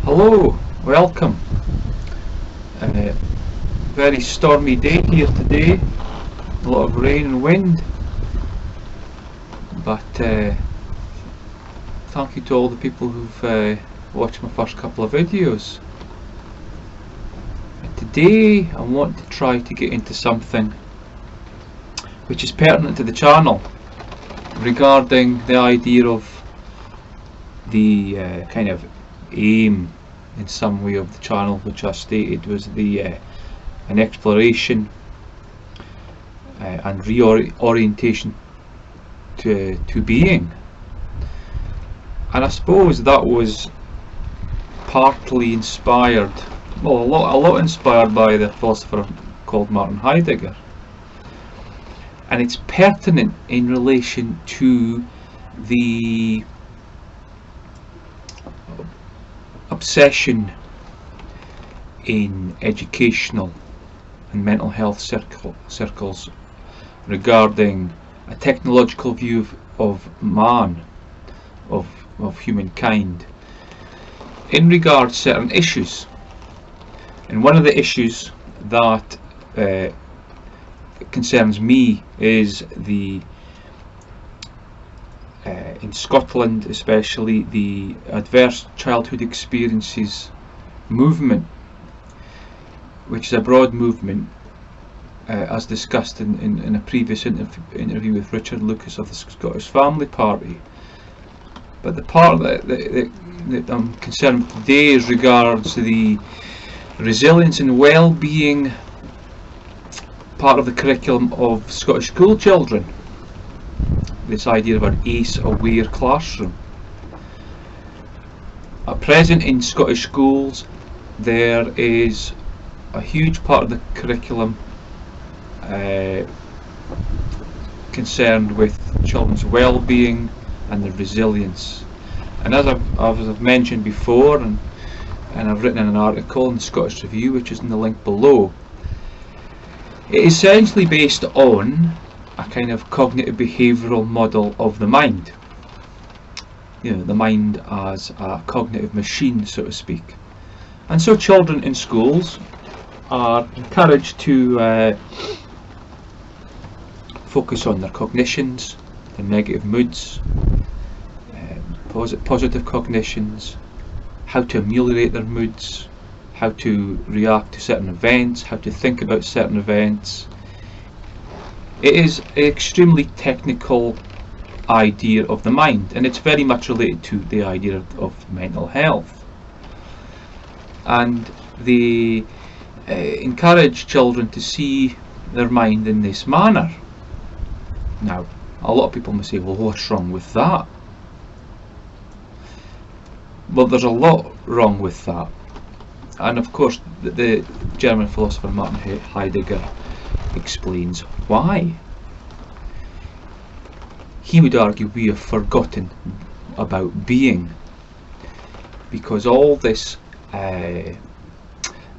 Hello, welcome. Very stormy day here today, a lot of rain and wind, but thank you to all the people who've watched my first couple of videos. Today I want to try to get into something which is pertinent to the channel regarding the idea of the kind of aim in some way of the channel, which I stated was the an exploration and reorientation to being. And I suppose that was partly inspired, well, a lot inspired by the philosopher called Martin Heidegger, and it's pertinent in relation to the obsession in educational and mental health circles regarding a technological view of man, of humankind, in regard to certain issues. And one of the issues that concerns me is the in Scotland especially, the adverse childhood experiences movement, which is a broad movement as discussed in a previous interview with Richard Lucas of the Scottish Family Party. But the part that I'm concerned with today is regards the resilience and well-being part of the curriculum of Scottish school children. This idea of an ACE-aware classroom. At present in Scottish schools there is a huge part of the curriculum concerned with children's well-being and their resilience. And as I've mentioned before, and I've written in an article in the Scottish Review, which is in the link below, it is essentially based on a kind of cognitive behavioural model of the mind. You know, the mind as a cognitive machine, so to speak. And so children in schools are encouraged to focus on their cognitions, their negative moods, positive cognitions, how to ameliorate their moods, how to react to certain events, how to think about certain events. It is an extremely technical idea of the mind, and it's very much related to the idea of mental health. And they encourage children to see their mind in this manner. Now, a lot of people may say, well, what's wrong with that? Well, there's a lot wrong with that. And of course, the German philosopher Martin Heidegger explains why. He would argue we have forgotten about being, because all this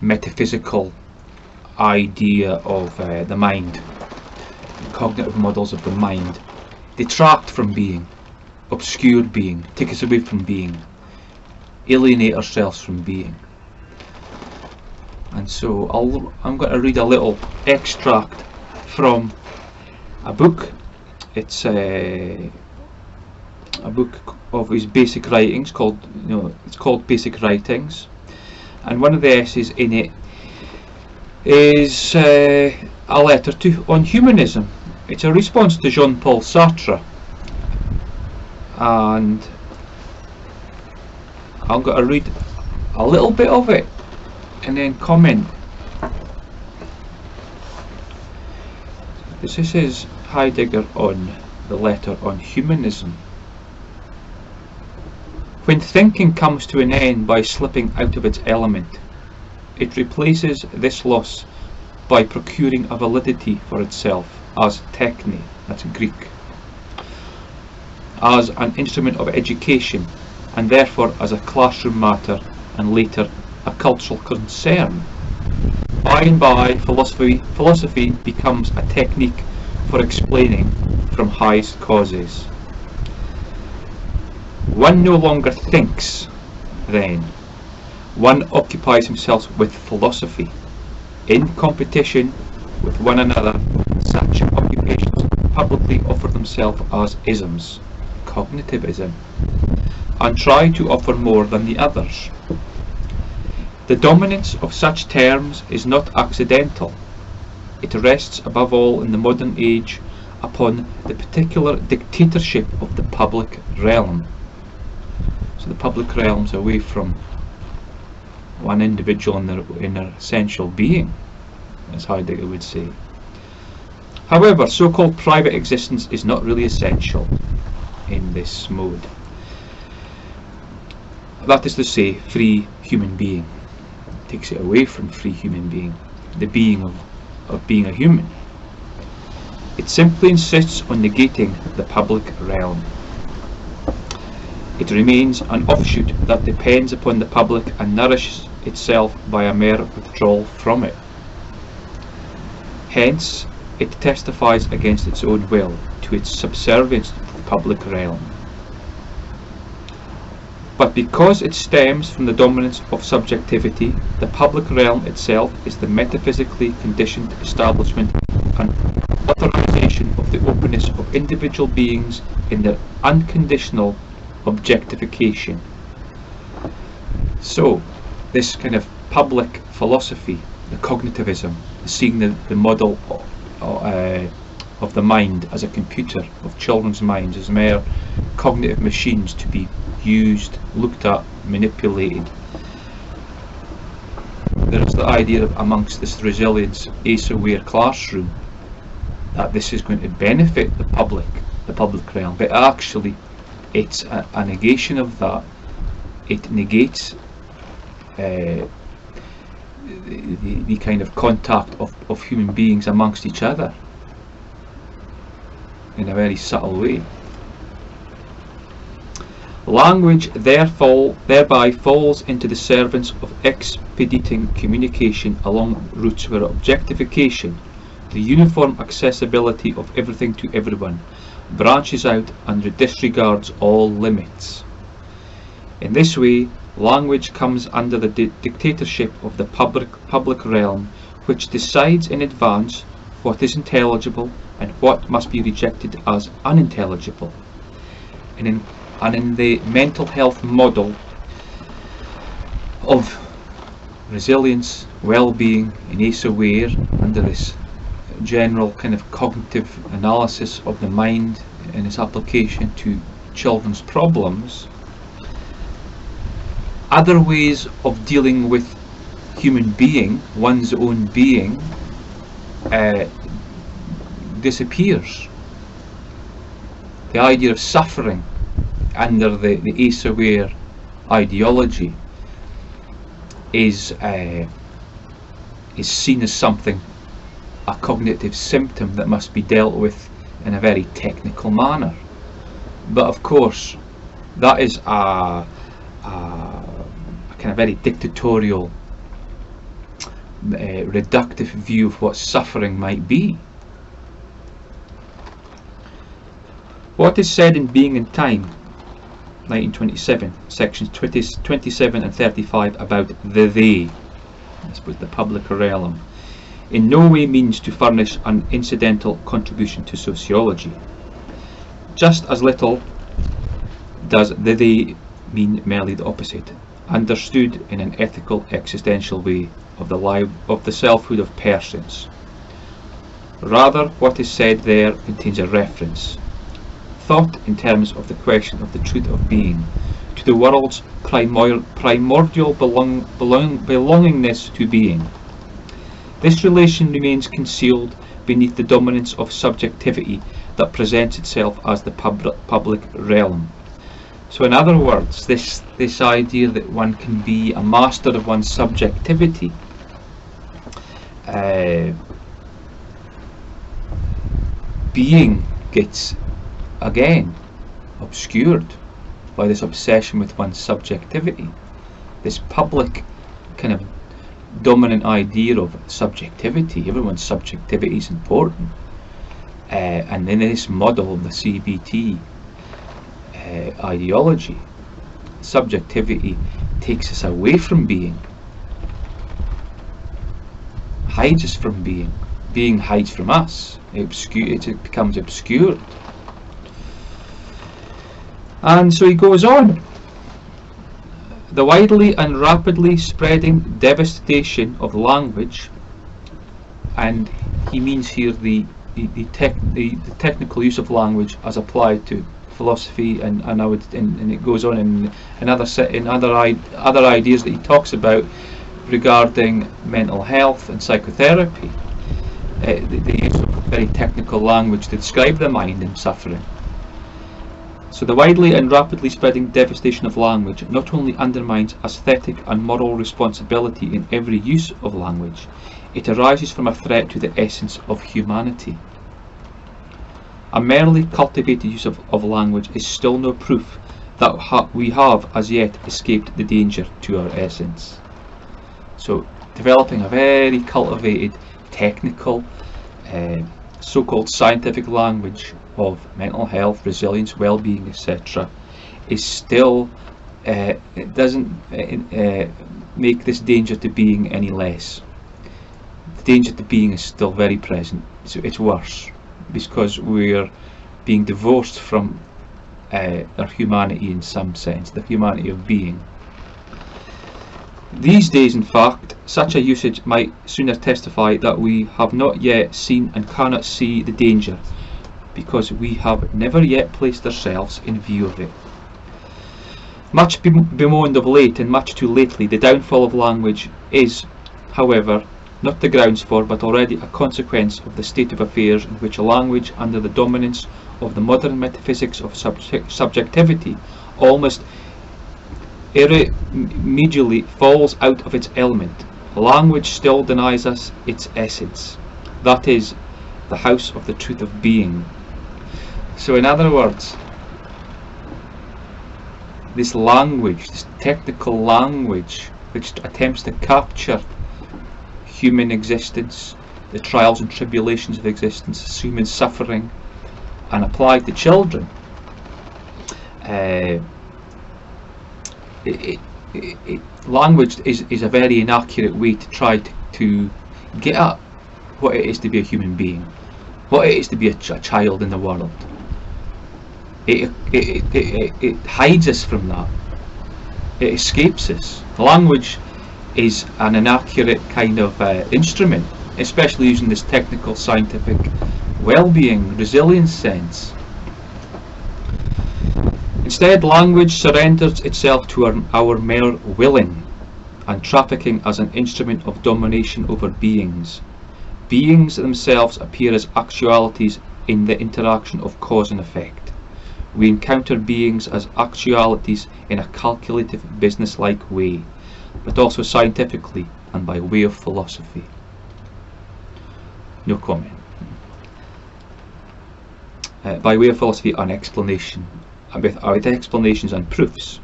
metaphysical idea of the mind, cognitive models of the mind, detract from being, obscure being, take us away from being, alienate ourselves from being. And so I'm going to read a little extract from a book. It's a book of his basic writings called, it's called Basic Writings, and one of the essays in it is a letter on humanism. It's a response to Jean-Paul Sartre, and I'm going to read a little bit of it and then comment. This is Heidegger on the letter on humanism. When thinking comes to an end by slipping out of its element, it replaces this loss by procuring a validity for itself as techne, that's Greek, as an instrument of education, and therefore as a classroom matter and later a cultural concern. By and by, philosophy becomes a technique for explaining from highest causes. One no longer thinks, then. One occupies himself with philosophy. In competition with one another, such occupations publicly offer themselves as isms, cognitivism, and try to offer more than the others. The dominance of such terms is not accidental. It rests above all in the modern age upon the particular dictatorship of the public realm. So the public realm's away from one individual in their essential being, as Heidegger would say. However, so-called private existence is not really essential in this mode. That is to say, free human being. It takes it away from free human being, the being of being a human. It simply insists on negating the public realm. It remains an offshoot that depends upon the public and nourishes itself by a mere withdrawal from it. Hence, it testifies against its own will to its subservience to the public realm. But because it stems from the dominance of subjectivity, the public realm itself is the metaphysically conditioned establishment and authorization of the openness of individual beings in their unconditional objectification. So, this kind of public philosophy, the cognitivism, seeing the model of the mind as a computer, of children's minds as mere cognitive machines to be used, looked at, manipulated. There's the idea of, amongst this resilience, ace-aware classroom, that this is going to benefit the public realm, but actually it's a negation of that. It negates the kind of contact of human beings amongst each other in a very subtle way. Language thereby falls into the servants of expediting communication along routes where objectification, the uniform accessibility of everything to everyone, branches out and disregards all limits. In this way, language comes under the dictatorship of the public realm, which decides in advance what is intelligible and what must be rejected as unintelligible. And in the mental health model of resilience, well-being, and ace-aware, under this general kind of cognitive analysis of the mind and its application to children's problems, other ways of dealing with human being, one's own being, disappears. The idea of suffering under the ace-aware ideology is seen as something, a cognitive symptom that must be dealt with in a very technical manner. But of course, that is a kind of very dictatorial, reductive view of what suffering might be. What is said in Being and Time, 1927, sections 27 and 35 about the they, I suppose the public realm, in no way means to furnish an incidental contribution to sociology. Just as little does the they mean merely the opposite, understood in an ethical existential way of the selfhood of persons. Rather, what is said there contains a reference, thought in terms of the question of the truth of being, to the world's primordial belongingness to being. This relation remains concealed beneath the dominance of subjectivity that presents itself as the public realm. So in other words, this idea that one can be a master of one's subjectivity being gets again obscured by this obsession with one's subjectivity, this public kind of dominant idea of subjectivity. Everyone's subjectivity is important, and in this model of the CBT ideology, subjectivity takes us away from being, hides us from being hides from us, it becomes obscured. And so he goes on. The widely and rapidly spreading devastation of language, and he means here the technical use of language as applied to philosophy, and it goes on in other ideas that he talks about regarding mental health and psychotherapy, the use of very technical language to describe the mind and suffering. So the widely and rapidly spreading devastation of language not only undermines aesthetic and moral responsibility in every use of language, it arises from a threat to the essence of humanity. A merely cultivated use of language is still no proof that we have as yet escaped the danger to our essence. So developing a very cultivated, technical, so-called scientific language of mental health, resilience, well-being, etc. is still, it doesn't make this danger to being any less. The danger to being is still very present. So it's worse, because we're being divorced from our humanity in some sense, the humanity of being. These days, in fact, such a usage might sooner testify that we have not yet seen and cannot see the danger, because we have never yet placed ourselves in view of it. Much bemoaned of late, and much too lately, the downfall of language is, however, not the grounds for, but already a consequence of the state of affairs in which a language, under the dominance of the modern metaphysics of subjectivity, almost irremediably falls out of its element. Language still denies us its essence, that is, the house of the truth of being. So in other words, this language, this technical language, which attempts to capture human existence, the trials and tribulations of existence, human suffering, and apply to children, language is a very inaccurate way to try to get at what it is to be a human being, what it is to be a child in the world. It hides us from that. It escapes us. Language is an inaccurate kind of instrument, especially using this technical, scientific, well-being, resilience sense. Instead, language surrenders itself to our mere willing, and trafficking as an instrument of domination over beings. Beings themselves appear as actualities in the interaction of cause and effect. We encounter beings as actualities in a calculative, business-like way, but also scientifically and by way of philosophy. No comment. By way of philosophy and explanation, with explanations and proofs.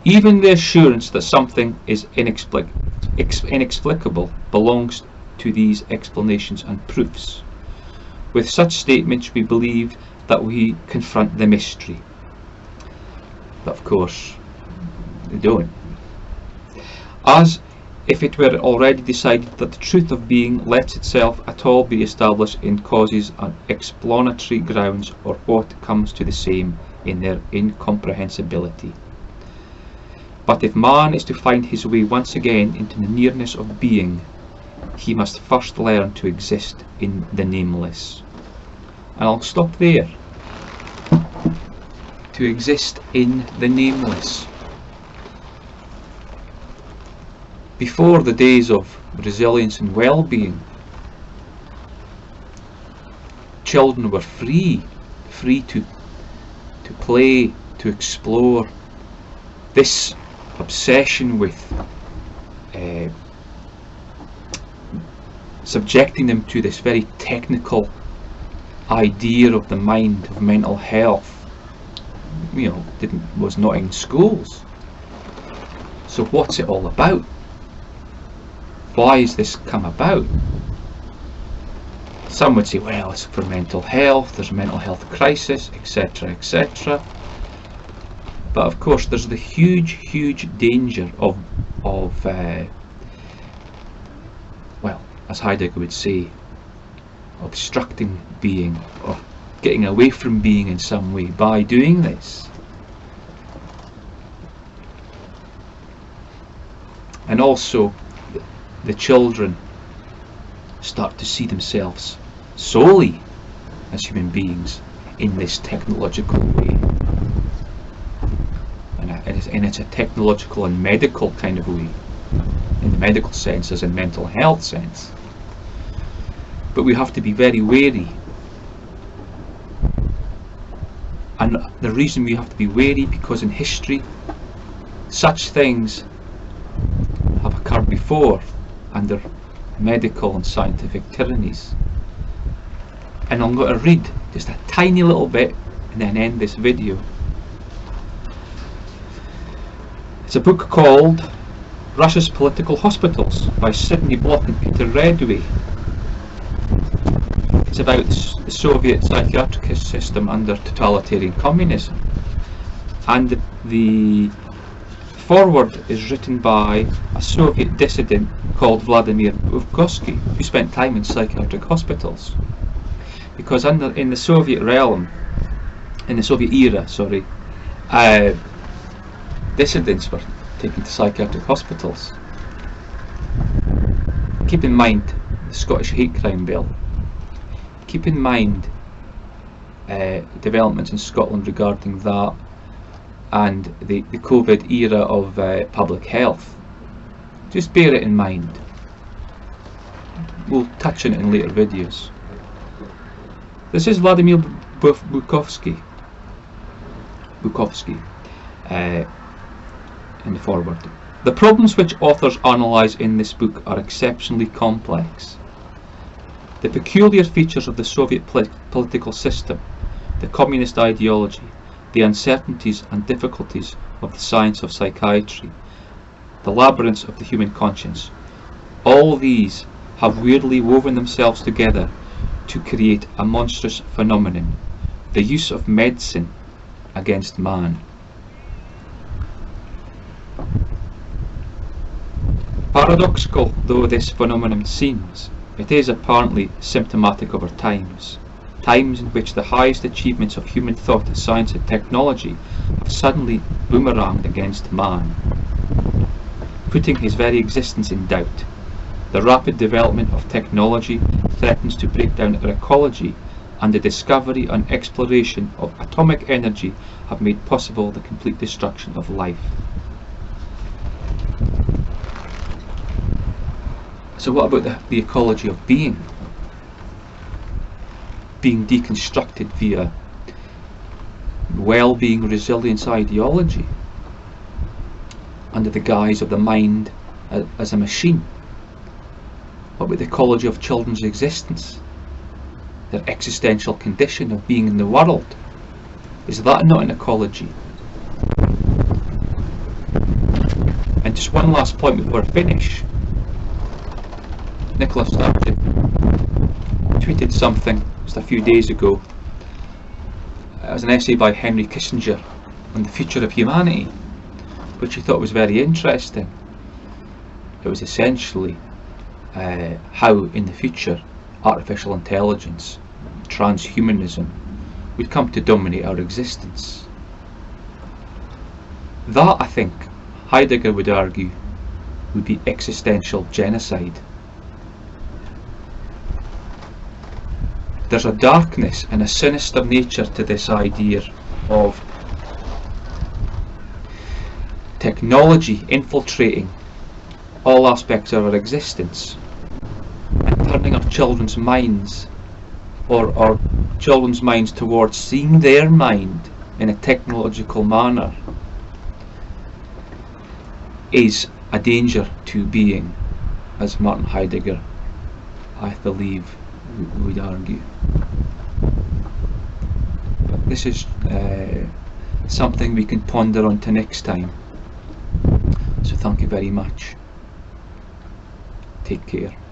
Even the assurance that something is inexplicable belongs to these explanations and proofs. With such statements we believe that we confront the mystery. But of course, they don't. As if it were already decided that the truth of being lets itself at all be established in causes and explanatory grounds, or what comes to the same in their incomprehensibility. But if man is to find his way once again into the nearness of being, he must first learn to exist in the nameless. And I'll stop there. to exist in the nameless. Before the days of resilience and well-being, children were free to play, to explore. This obsession with subjecting them to this very technical idea of the mind, of mental health, was not in schools. So what's it all about? Why has this come about? Some would say, well, it's for mental health, there's a mental health crisis, etc., etc. But of course there's the huge danger of well, as Heidegger would say, obstructing being, or getting away from being in some way by doing this. And also the children start to see themselves solely as human beings in this technological way. And it's a technological and medical kind of way, in the medical sense as in mental health sense. But we have to be very wary. And the reason we have to be wary, because in history such things have occurred before under medical and scientific tyrannies. And I'm going to read just a tiny little bit and then end this video. It's a book called Russia's Political Hospitals by Sidney Block and Peter Redway. It's about the Soviet psychiatric system under totalitarian communism. And the foreword is written by a Soviet dissident called Vladimir Bukovsky, who spent time in psychiatric hospitals. Because in the Soviet realm, in the Soviet era, dissidents were taken to psychiatric hospitals. Keep in mind the Scottish hate crime bill. Keep in mind developments in Scotland regarding that, and the COVID era of public health. Just bear it in mind. We'll touch on it in later videos. This is Vladimir Bukovsky in the foreword. The problems which authors analyse in this book are exceptionally complex. The peculiar features of the Soviet political system, the communist ideology, the uncertainties and difficulties of the science of psychiatry, the labyrinths of the human conscience, all these have weirdly woven themselves together to create a monstrous phenomenon, the use of medicine against man. Paradoxical though this phenomenon seems, it is apparently symptomatic of our times in which the highest achievements of human thought, science and technology have suddenly boomeranged against man, putting his very existence in doubt. The rapid development of technology threatens to break down our ecology, and the discovery and exploration of atomic energy have made possible the complete destruction of life. So what about the ecology of being? Being deconstructed via well-being resilience ideology under the guise of the mind as a machine. What about the ecology of children's existence? Their existential condition of being in the world. Is that not an ecology? And just one last point before I finish. Nicola Sturgeon tweeted something just a few days ago. It was an essay by Henry Kissinger on the future of humanity, which he thought was very interesting. It was essentially how in the future artificial intelligence, transhumanism, would come to dominate our existence. That, I think, Heidegger would argue, would be existential genocide. There's a darkness and a sinister nature to this idea of technology infiltrating all aspects of our existence and turning our children's minds, or our children's minds, towards seeing their mind in a technological manner, is a danger to being, as Martin Heidegger, I believe, would argue. But this is something we can ponder on to next time. So thank you very much. Take care.